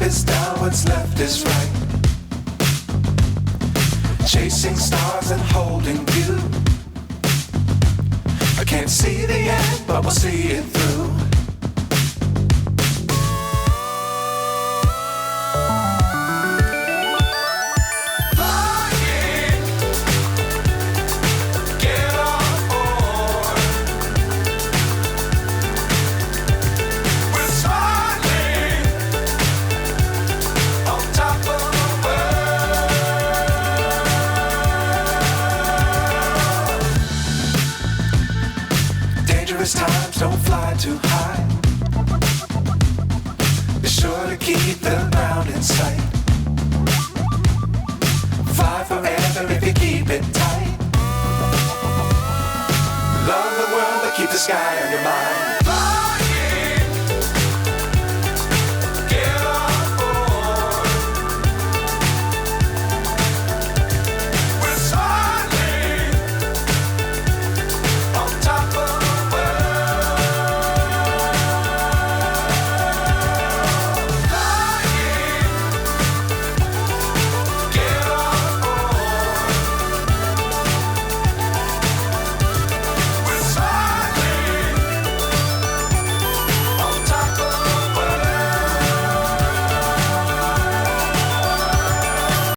is down, what's left is right. Chasing stars and holding you. I can't see the end, but we'll see it through. Times don't fly too high. Be sure to keep the ground in sight. Fly forever if you keep it tight. Love the world, but keep the sky on your mind.